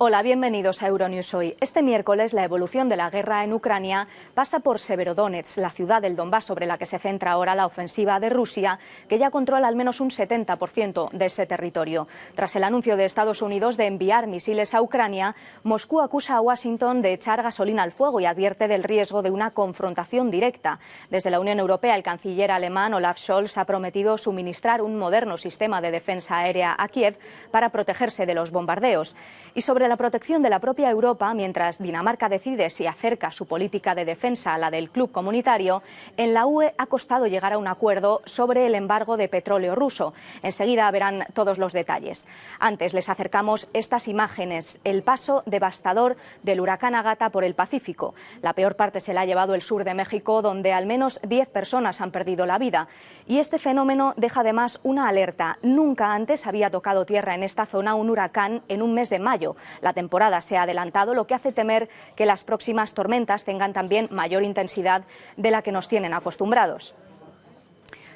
Hola, bienvenidos a Euronews Hoy. Este miércoles la evolución de la guerra en Ucrania pasa por Severodonetsk, la ciudad del Donbass sobre la que se centra ahora la ofensiva de Rusia, que ya controla al menos un 70% de ese territorio. Tras el anuncio de Estados Unidos de enviar misiles a Ucrania, Moscú acusa a Washington de echar gasolina al fuego y advierte del riesgo de una confrontación directa. Desde la Unión Europea, el canciller alemán Olaf Scholz ha prometido suministrar un moderno sistema de defensa aérea a Kiev para protegerse de los bombardeos. Y sobre la protección de la propia Europa, mientras Dinamarca decide si acerca su política de defensa a la del club comunitario, en la UE ha costado llegar a un acuerdo sobre el embargo de petróleo ruso. Enseguida verán todos los detalles. Antes les acercamos estas imágenes, el paso devastador del huracán Ágata por el Pacífico. La peor parte se la ha llevado el sur de México, donde al menos 10 personas han perdido la vida. Y este fenómeno deja además una alerta. Nunca antes había tocado tierra en esta zona un huracán en un mes de mayo. La temporada se ha adelantado, lo que hace temer que las próximas tormentas tengan también mayor intensidad de la que nos tienen acostumbrados.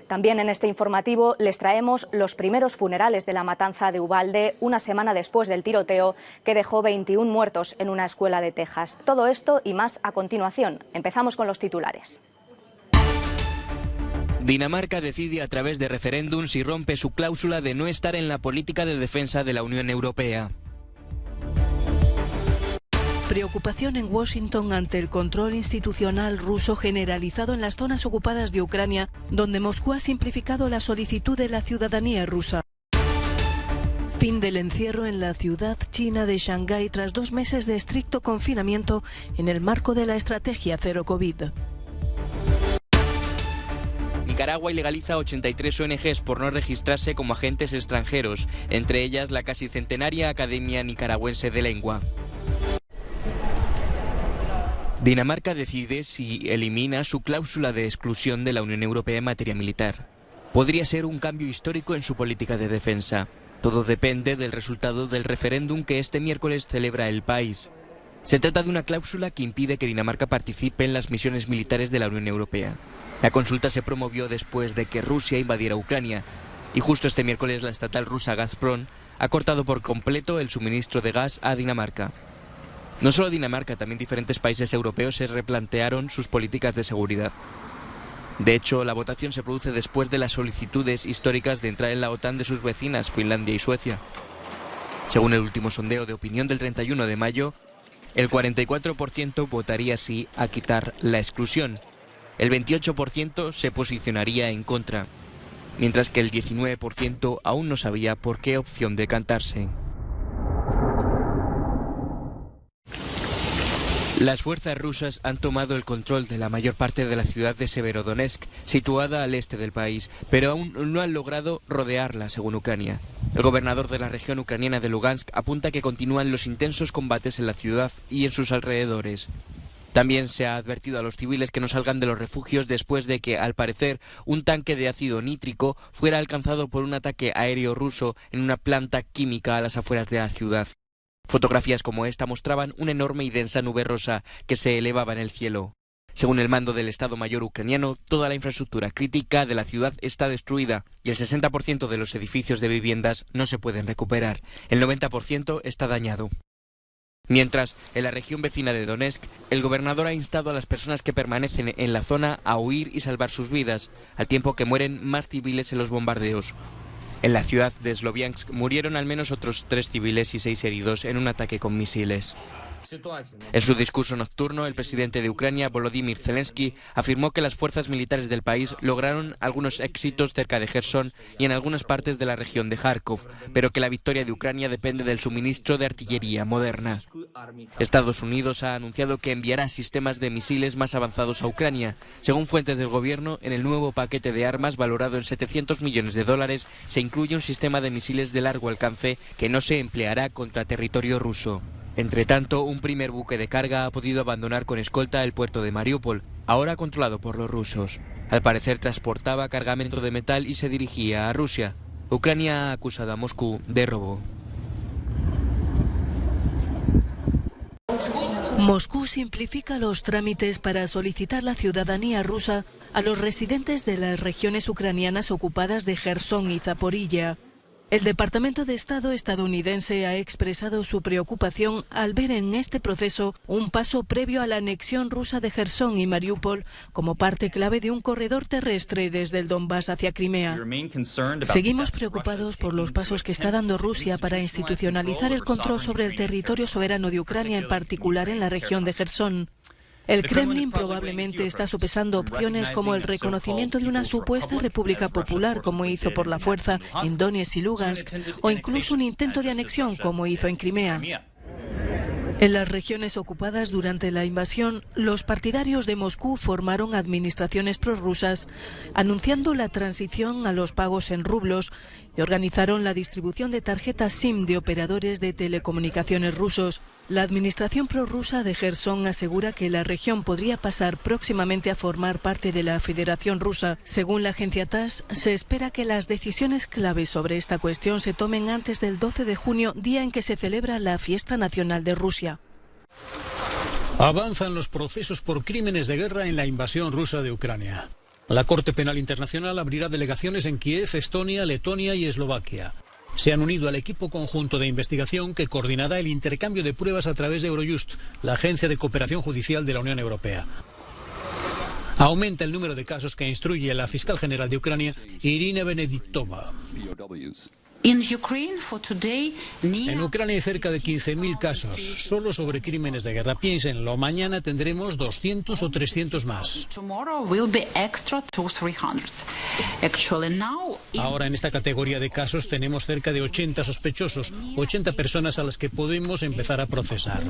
También en este informativo les traemos los primeros funerales de la matanza de Uvalde, una semana después del tiroteo que dejó 21 muertos en una escuela de Texas. Todo esto y más a continuación. Empezamos con los titulares. Dinamarca decide a través de referéndum si rompe su cláusula de no estar en la política de defensa de la Unión Europea. Preocupación en Washington ante el control institucional ruso generalizado en las zonas ocupadas de Ucrania, donde Moscú ha simplificado la solicitud de la ciudadanía rusa. Fin del encierro en la ciudad china de Shanghái tras 2 meses de estricto confinamiento en el marco de la estrategia cero COVID. Nicaragua ilegaliza 83 ONGs por no registrarse como agentes extranjeros, entre ellas la casi centenaria Academia Nicaragüense de Lengua. Dinamarca decide si elimina su cláusula de exclusión de la Unión Europea en materia militar. Podría ser un cambio histórico en su política de defensa. Todo depende del resultado del referéndum que este miércoles celebra el país. Se trata de una cláusula que impide que Dinamarca participe en las misiones militares de la Unión Europea. La consulta se promovió después de que Rusia invadiera Ucrania, y justo este miércoles la estatal rusa Gazprom ha cortado por completo el suministro de gas a Dinamarca. No solo Dinamarca, también diferentes países europeos se replantearon sus políticas de seguridad. De hecho, la votación se produce después de las solicitudes históricas de entrar en la OTAN de sus vecinas, Finlandia y Suecia. Según el último sondeo de opinión del 31 de mayo, el 44% votaría sí a quitar la exclusión. El 28% se posicionaría en contra, mientras que el 19% aún no sabía por qué opción decantarse. Las fuerzas rusas han tomado el control de la mayor parte de la ciudad de Severodonetsk, situada al este del país, pero aún no han logrado rodearla, según Ucrania. El gobernador de la región ucraniana de Lugansk apunta que continúan los intensos combates en la ciudad y en sus alrededores. También se ha advertido a los civiles que no salgan de los refugios después de que, al parecer, un tanque de ácido nítrico fuera alcanzado por un ataque aéreo ruso en una planta química a las afueras de la ciudad. Fotografías como esta mostraban una enorme y densa nube rosa que se elevaba en el cielo. Según el mando del Estado Mayor ucraniano, toda la infraestructura crítica de la ciudad está destruida y el 60% de los edificios de viviendas no se pueden recuperar. El 90% está dañado. Mientras, en la región vecina de Donetsk, el gobernador ha instado a las personas que permanecen en la zona a huir y salvar sus vidas, al tiempo que mueren más civiles en los bombardeos. En la ciudad de Sloviansk murieron al menos otros 3 civiles y 6 heridos en un ataque con misiles. En su discurso nocturno, el presidente de Ucrania, Volodymyr Zelensky, afirmó que las fuerzas militares del país lograron algunos éxitos cerca de Gerson y en algunas partes de la región de Kharkov, pero que la victoria de Ucrania depende del suministro de artillería moderna. Estados Unidos ha anunciado que enviará sistemas de misiles más avanzados a Ucrania. Según fuentes del gobierno, en el nuevo paquete de armas valorado en $700 millones se incluye un sistema de misiles de largo alcance que no se empleará contra territorio ruso. Entre tanto, un primer buque de carga ha podido abandonar con escolta el puerto de Mariupol, ahora controlado por los rusos. Al parecer transportaba cargamento de metal y se dirigía a Rusia. Ucrania ha acusado a Moscú de robo. Moscú simplifica los trámites para solicitar la ciudadanía rusa a los residentes de las regiones ucranianas ocupadas de Gerson y Zaporilla. El Departamento de Estado estadounidense ha expresado su preocupación al ver en este proceso un paso previo a la anexión rusa de Jersón y Mariúpol como parte clave de un corredor terrestre desde el Donbás hacia Crimea. Seguimos preocupados por los pasos que está dando Rusia para institucionalizar el control sobre el territorio soberano de Ucrania, en particular en la región de Jersón. El Kremlin probablemente está sopesando opciones como el reconocimiento de una supuesta república popular, como hizo por la fuerza en Donetsk y Lugansk, o incluso un intento de anexión, como hizo en Crimea. En las regiones ocupadas durante la invasión, los partidarios de Moscú formaron administraciones prorrusas, anunciando la transición a los pagos en rublos y organizaron la distribución de tarjetas SIM de operadores de telecomunicaciones rusos. La administración prorrusa de Jersón asegura que la región podría pasar próximamente a formar parte de la Federación Rusa. Según la agencia TASS, se espera que las decisiones claves sobre esta cuestión se tomen antes del 12 de junio, día en que se celebra la Fiesta Nacional de Rusia. Avanzan los procesos por crímenes de guerra en la invasión rusa de Ucrania. La Corte Penal Internacional abrirá delegaciones en Kiev, Estonia, Letonia y Eslovaquia. Se han unido al equipo conjunto de investigación que coordinará el intercambio de pruebas a través de Eurojust, la agencia de cooperación judicial de la Unión Europea. Aumenta el número de casos que instruye la fiscal general de Ucrania, Irina Benediktova. En Ucrania hay cerca de 15.000 casos, solo sobre crímenes de guerra. Piénsenlo, mañana tendremos 200 o 300 más. Ahora en esta categoría de casos tenemos cerca de 80 sospechosos, 80 personas a las que podemos empezar a procesar.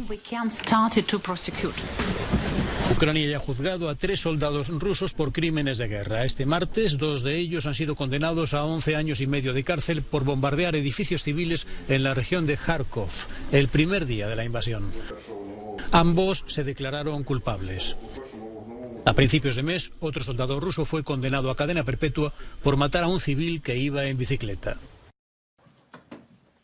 Ucrania ya ha juzgado a 3 soldados rusos por crímenes de guerra. Este martes, 2 de ellos han sido condenados a 11 años y medio de cárcel por bombardear edificios civiles en la región de Kharkov, el primer día de la invasión. Ambos se declararon culpables. A principios de mes, otro soldado ruso fue condenado a cadena perpetua por matar a un civil que iba en bicicleta.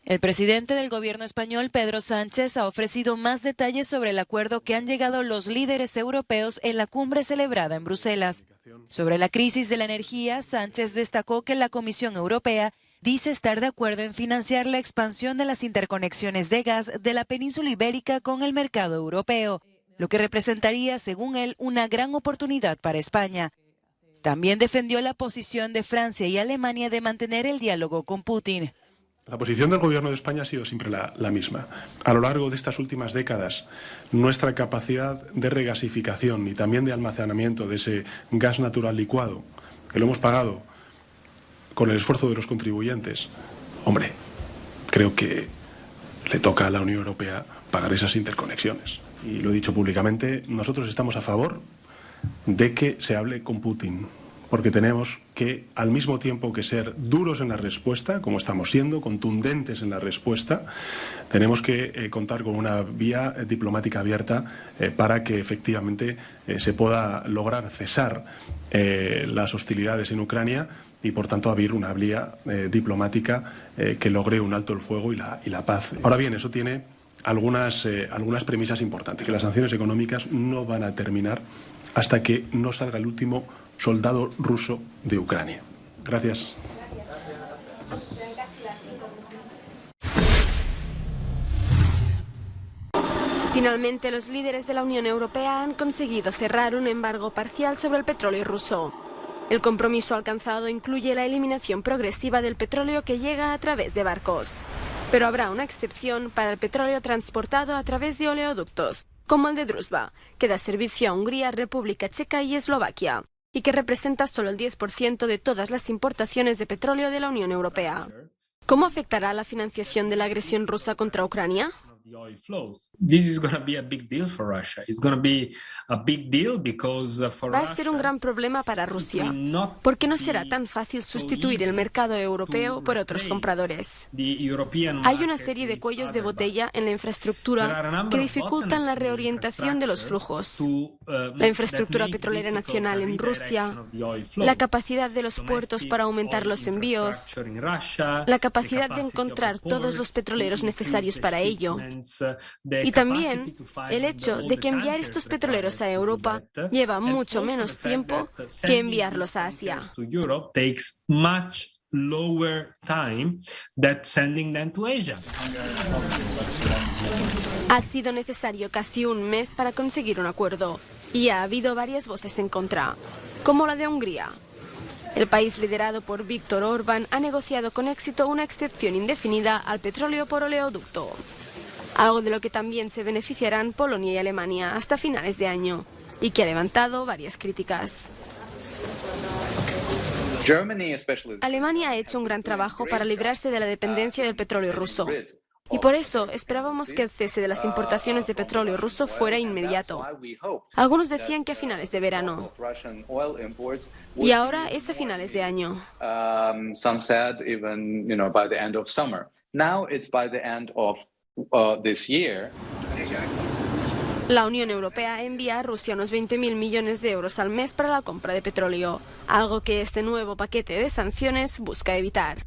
El presidente del gobierno español, Pedro Sánchez, ha ofrecido más detalles sobre el acuerdo que han llegado los líderes europeos en la cumbre celebrada en Bruselas. Sobre la crisis de la energía, Sánchez destacó que la Comisión Europea dice estar de acuerdo en financiar la expansión de las interconexiones de gas de la península ibérica con el mercado europeo, lo que representaría, según él, una gran oportunidad para España. También defendió la posición de Francia y Alemania de mantener el diálogo con Putin. La posición del Gobierno de España ha sido siempre la misma. A lo largo de estas últimas décadas, nuestra capacidad de regasificación y también de almacenamiento de ese gas natural licuado, que lo hemos pagado con el esfuerzo de los contribuyentes, hombre, creo que le toca a la Unión Europea pagar esas interconexiones. Y lo he dicho públicamente, nosotros estamos a favor de que se hable con Putin, porque tenemos que, al mismo tiempo que ser duros en la respuesta, como estamos siendo, contundentes en la respuesta, tenemos que contar con una vía diplomática abierta para que efectivamente se pueda lograr cesar las hostilidades en Ucrania y, por tanto, abrir una vía diplomática que logre un alto el fuego y la paz. Ahora bien, eso tiene algunas premisas importantes, que las sanciones económicas no van a terminar hasta que no salga el último soldado ruso de Ucrania. Gracias. Finalmente, los líderes de la Unión Europea han conseguido cerrar un embargo parcial sobre el petróleo ruso. El compromiso alcanzado incluye la eliminación progresiva del petróleo que llega a través de barcos. Pero habrá una excepción para el petróleo transportado a través de oleoductos, como el de Druzhba, que da servicio a Hungría, República Checa y Eslovaquia, y que representa solo el 10% de todas las importaciones de petróleo de la Unión Europea. ¿Cómo afectará la financiación de la agresión rusa contra Ucrania? Va a ser un gran problema para Rusia, porque no será tan fácil sustituir el mercado europeo por otros compradores. Hay una serie de cuellos de botella en la infraestructura que dificultan la reorientación de los flujos. La infraestructura petrolera nacional en Rusia, la capacidad de los puertos para aumentar los envíos, la capacidad de encontrar todos los petroleros necesarios para ello, y también el hecho de que enviar estos petroleros a Europa lleva mucho menos tiempo que enviarlos a Asia. Ha sido necesario casi un mes para conseguir un acuerdo y ha habido varias voces en contra, como la de Hungría. El país liderado por Viktor Orbán ha negociado con éxito una excepción indefinida al petróleo por oleoducto, algo de lo que también se beneficiarán Polonia y Alemania hasta finales de año, y que ha levantado varias críticas. Alemania ha hecho un gran trabajo para librarse de la dependencia del petróleo ruso. Y por eso esperábamos que el cese de las importaciones de petróleo ruso fuera inmediato. Algunos decían que a finales de verano. Y ahora es a finales de año. La Unión Europea envía a Rusia unos 20.000 millones de euros al mes para la compra de petróleo, algo que este nuevo paquete de sanciones busca evitar.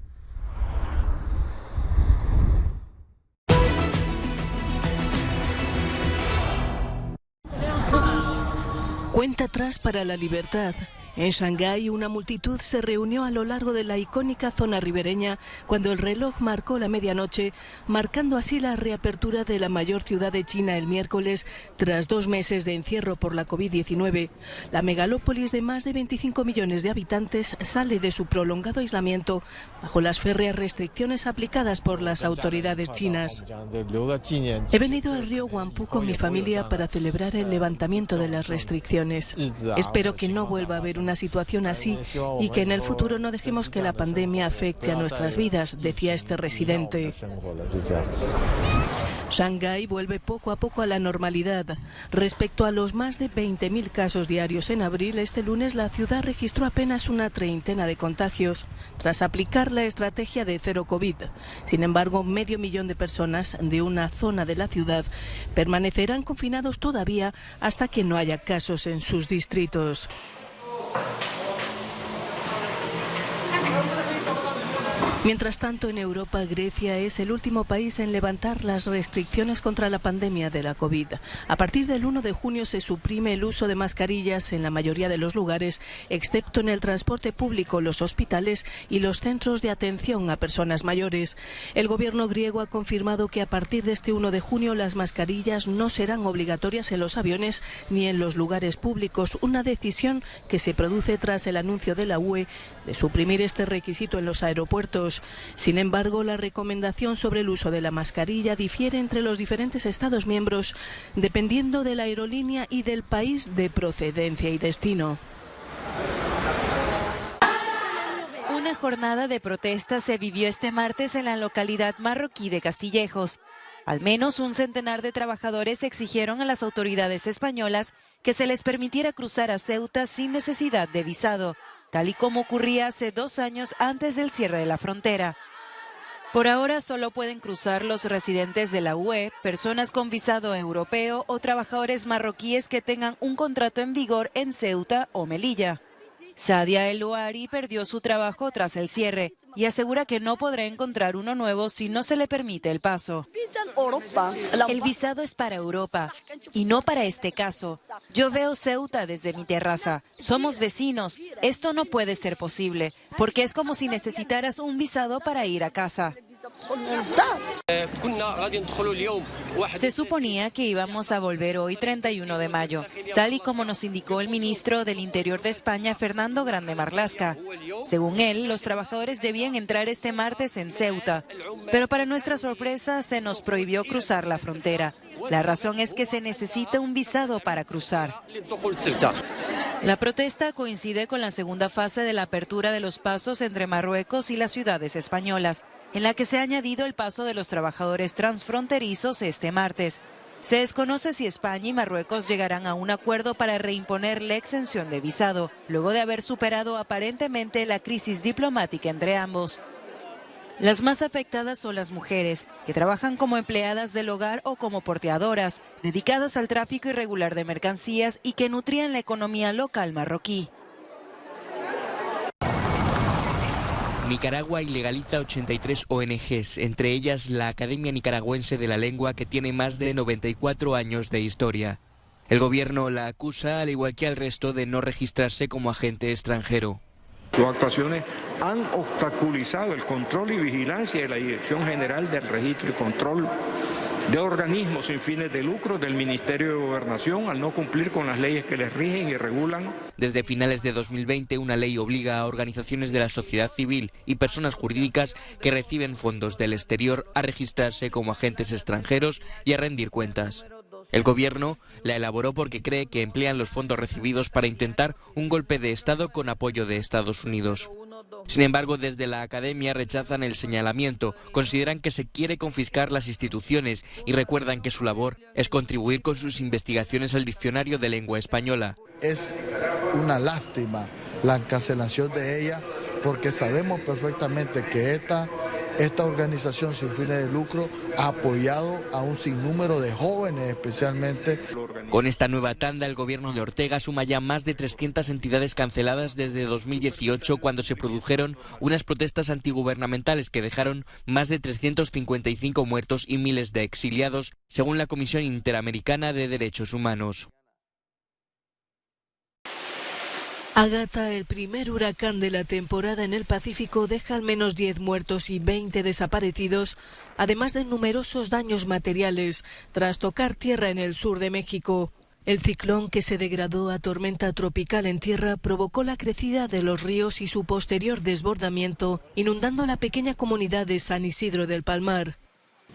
Cuenta atrás para la libertad. En Shanghái, una multitud se reunió a lo largo de la icónica zona ribereña cuando el reloj marcó la medianoche, marcando así la reapertura de la mayor ciudad de China el miércoles, tras 2 meses de encierro por la COVID-19. La megalópolis de más de 25 millones de habitantes sale de su prolongado aislamiento bajo las férreas restricciones aplicadas por las autoridades chinas. He venido al río Huangpu con mi familia para celebrar el levantamiento de las restricciones. Espero que no vuelva a haber una situación así y que en el futuro no dejemos que la pandemia afecte a nuestras vidas, decía este residente. Shanghái vuelve poco a poco a la normalidad. Respecto a los más de 20.000 casos diarios en abril, este lunes la ciudad registró apenas una treintena de contagios, tras aplicar la estrategia de cero COVID. Sin embargo, 500.000 de personas de una zona de la ciudad permanecerán confinados todavía hasta que no haya casos en sus distritos. Mientras tanto, en Europa, Grecia es el último país en levantar las restricciones contra la pandemia de la COVID. A partir del 1 de junio se suprime el uso de mascarillas en la mayoría de los lugares, excepto en el transporte público, los hospitales y los centros de atención a personas mayores. El gobierno griego ha confirmado que a partir de este 1 de junio las mascarillas no serán obligatorias en los aviones ni en los lugares públicos, una decisión que se produce tras el anuncio de la UE de suprimir este requisito en los aeropuertos. Sin embargo, la recomendación sobre el uso de la mascarilla difiere entre los diferentes Estados miembros, dependiendo de la aerolínea y del país de procedencia y destino. Una jornada de protesta se vivió este martes en la localidad marroquí de Castillejos. Al menos un centenar de trabajadores exigieron a las autoridades españolas que se les permitiera cruzar a Ceuta sin necesidad de visado, tal y como ocurría hace 2 años antes del cierre de la frontera. Por ahora solo pueden cruzar los residentes de la UE, personas con visado europeo o trabajadores marroquíes que tengan un contrato en vigor en Ceuta o Melilla. Sadia El Ouari perdió su trabajo tras el cierre y asegura que no podrá encontrar uno nuevo si no se le permite el paso. El visado es para Europa y no para este caso. Yo veo Ceuta desde mi terraza. Somos vecinos. Esto no puede ser posible porque es como si necesitaras un visado para ir a casa. Se suponía que íbamos a volver hoy 31 de mayo, tal y como nos indicó el ministro del Interior de España, Fernando Grande Marlaska. Según él, los trabajadores debían entrar este martes en Ceuta, pero para nuestra sorpresa se nos prohibió cruzar la frontera. La razón es que se necesita un visado para cruzar. La protesta coincide con la segunda fase de la apertura de los pasos entre Marruecos y las ciudades españolas, en la que se ha añadido el paso de los trabajadores transfronterizos este martes. Se desconoce si España y Marruecos llegarán a un acuerdo para reimponer la exención de visado, luego de haber superado aparentemente la crisis diplomática entre ambos. Las más afectadas son las mujeres, que trabajan como empleadas del hogar o como porteadoras, dedicadas al tráfico irregular de mercancías y que nutrían la economía local marroquí. Nicaragua ilegaliza 83 ONGs, entre ellas la Academia Nicaragüense de la Lengua, que tiene más de 94 años de historia. El gobierno la acusa, al igual que al resto, de no registrarse como agente extranjero. Sus actuaciones han obstaculizado el control y vigilancia de la Dirección General del Registro y Control de organismos sin fines de lucro del Ministerio de Gobernación al no cumplir con las leyes que les rigen y regulan. Desde finales de 2020, una ley obliga a organizaciones de la sociedad civil y personas jurídicas que reciben fondos del exterior a registrarse como agentes extranjeros y a rendir cuentas. El gobierno la elaboró porque cree que emplean los fondos recibidos para intentar un golpe de Estado con apoyo de Estados Unidos. Sin embargo, desde la academia rechazan el señalamiento, consideran que se quiere confiscar las instituciones y recuerdan que su labor es contribuir con sus investigaciones al diccionario de lengua española. Es una lástima la encarcelación de ella porque sabemos perfectamente que esta organización sin fines de lucro ha apoyado a un sinnúmero de jóvenes especialmente. Con esta nueva tanda, el gobierno de Ortega suma ya más de 300 entidades canceladas desde 2018, cuando se produjeron unas protestas antigubernamentales que dejaron más de 355 muertos y miles de exiliados, según la Comisión Interamericana de Derechos Humanos. Ágata, el primer huracán de la temporada en el Pacífico, deja al menos 10 muertos y 20 desaparecidos, además de numerosos daños materiales, tras tocar tierra en el sur de México. El ciclón, que se degradó a tormenta tropical en tierra, provocó la crecida de los ríos y su posterior desbordamiento, inundando la pequeña comunidad de San Isidro del Palmar.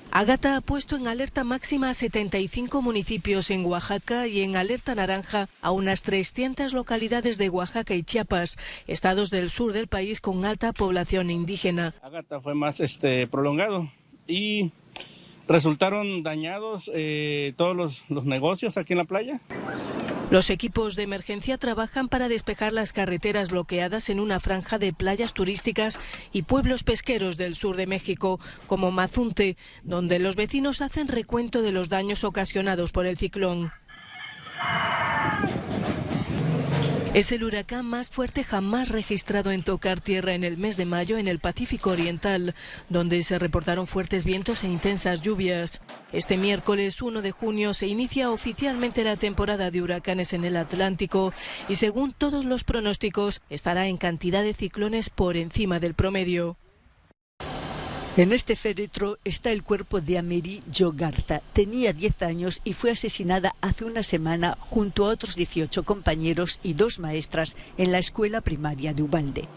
Ágata ha puesto en alerta máxima a 75 municipios en Oaxaca y en alerta naranja a unas 300 localidades de Oaxaca y Chiapas, estados del sur del país con alta población indígena. Ágata fue más prolongado y resultaron dañados todos los negocios aquí en la playa. Los equipos de emergencia trabajan para despejar las carreteras bloqueadas en una franja de playas turísticas y pueblos pesqueros del sur de México, como Mazunte, donde los vecinos hacen recuento de los daños ocasionados por el ciclón. Es el huracán más fuerte jamás registrado en tocar tierra en el mes de mayo en el Pacífico Oriental, donde se reportaron fuertes vientos e intensas lluvias. Este miércoles 1 de junio se inicia oficialmente la temporada de huracanes en el Atlántico y, según todos los pronósticos, estará en cantidad de ciclones por encima del promedio. En este féretro está el cuerpo de Amerí Jo Garza. Tenía 10 años y fue asesinada hace una semana junto a otros 18 compañeros y 2 maestras en la escuela primaria de Ubalde.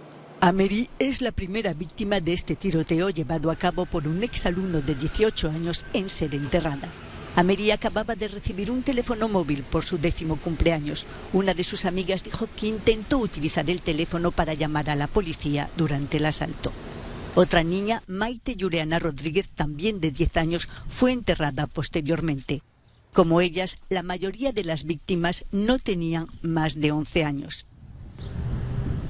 Amerí es la primera víctima de este tiroteo llevado a cabo por un exalumno de 18 años en ser enterrada. Amerí acababa de recibir un teléfono móvil por su 10º cumpleaños. Una de sus amigas dijo que intentó utilizar el teléfono para llamar a la policía durante el asalto. Otra niña, Maite Yureana Rodríguez, también de 10 años, fue enterrada posteriormente. Como ellas, la mayoría de las víctimas no tenían más de 11 años.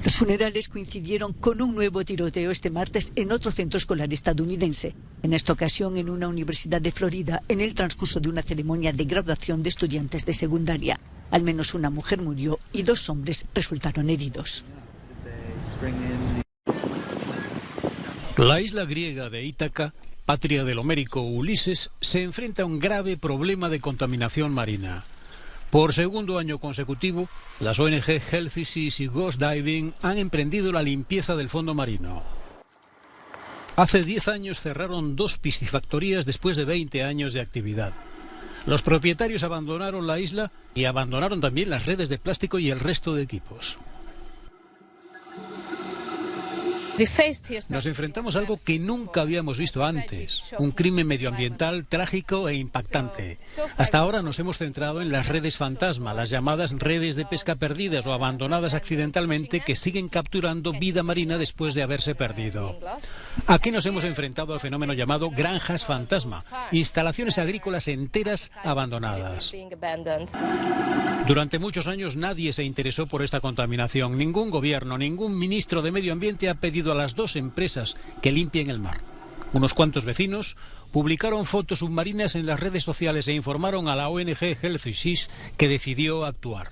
Los funerales coincidieron con un nuevo tiroteo este martes en otro centro escolar estadounidense, en esta ocasión en una universidad de Florida, en el transcurso de una ceremonia de graduación de estudiantes de secundaria. Al menos una mujer murió y 2 hombres resultaron heridos. La isla griega de Ítaca, patria del homérico Ulises, se enfrenta a un grave problema de contaminación marina. Por segundo año consecutivo, las ONG Healthy Seas y Ghost Diving han emprendido la limpieza del fondo marino. Hace 10 años cerraron 2 piscifactorías después de 20 años de actividad. Los propietarios abandonaron la isla y abandonaron también las redes de plástico y el resto de equipos. Nos enfrentamos a algo que nunca habíamos visto antes, un crimen medioambiental trágico e impactante. Hasta ahora nos hemos centrado en las redes fantasma, las llamadas redes de pesca perdidas o abandonadas accidentalmente que siguen capturando vida marina después de haberse perdido. Aquí nos hemos enfrentado al fenómeno llamado granjas fantasma, instalaciones agrícolas enteras abandonadas. Durante muchos años nadie se interesó por esta contaminación. Ningún gobierno, ningún ministro de Medio Ambiente ha pedido a las 2 empresas que limpien el mar. Unos cuantos vecinos publicaron fotos submarinas en las redes sociales e informaron a la ONG Healthy Seas, que decidió actuar.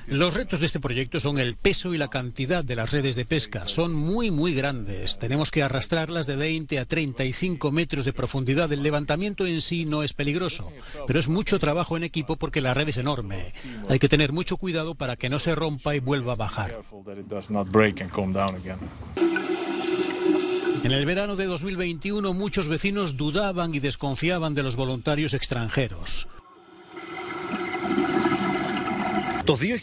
Los retos de este proyecto son el peso y la cantidad de las redes de pesca. Son muy grandes. Tenemos que arrastrarlas de 20 a 35 metros de profundidad. El levantamiento en sí no es peligroso, pero es mucho trabajo en equipo porque la red es enorme. Hay que tener mucho cuidado para que no se rompa y vuelva a bajar. En el verano de 2021 muchos vecinos dudaban y desconfiaban de los voluntarios extranjeros.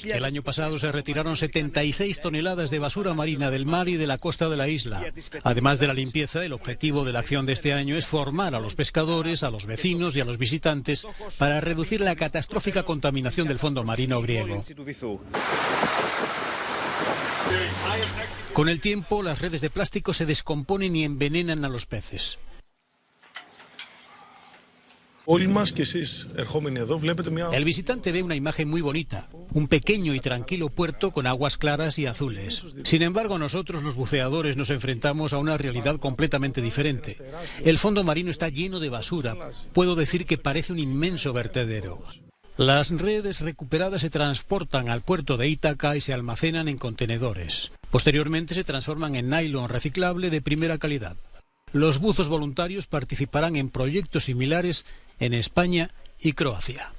El año pasado se retiraron 76 toneladas de basura marina del mar y de la costa de la isla. Además de la limpieza, el objetivo de la acción de este año es formar a los pescadores, a los vecinos y a los visitantes para reducir la catastrófica contaminación del fondo marino griego. Con el tiempo, las redes de plástico se descomponen y envenenan a los peces. El visitante ve una imagen muy bonita, un pequeño y tranquilo puerto con aguas claras y azules. Sin embargo, nosotros los buceadores nos enfrentamos a una realidad completamente diferente. El fondo marino está lleno de basura. Puedo decir que parece un inmenso vertedero. Las redes recuperadas se transportan al puerto de Ítaca y se almacenan en contenedores. Posteriormente se transforman en nylon reciclable de primera calidad. Los buzos voluntarios participarán en proyectos similares en España y Croacia.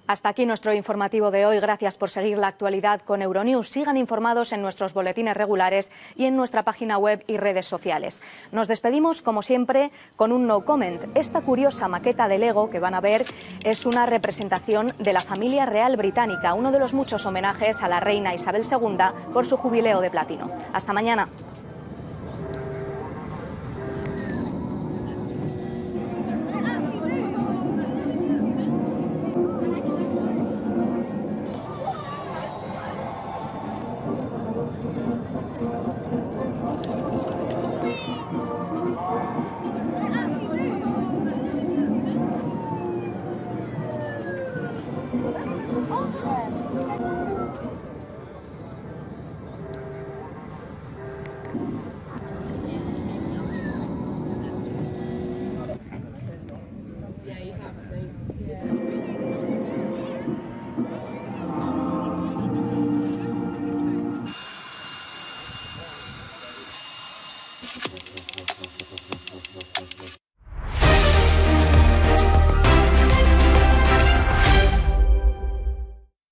Hasta aquí nuestro informativo de hoy. Gracias por seguir la actualidad con Euronews. Sigan informados en nuestros boletines regulares y en nuestra página web y redes sociales. Nos despedimos, como siempre, con un no comment. Esta curiosa maqueta de Lego que van a ver es una representación de la familia real británica, uno de los muchos homenajes a la reina Isabel II por su jubileo de platino. Hasta mañana.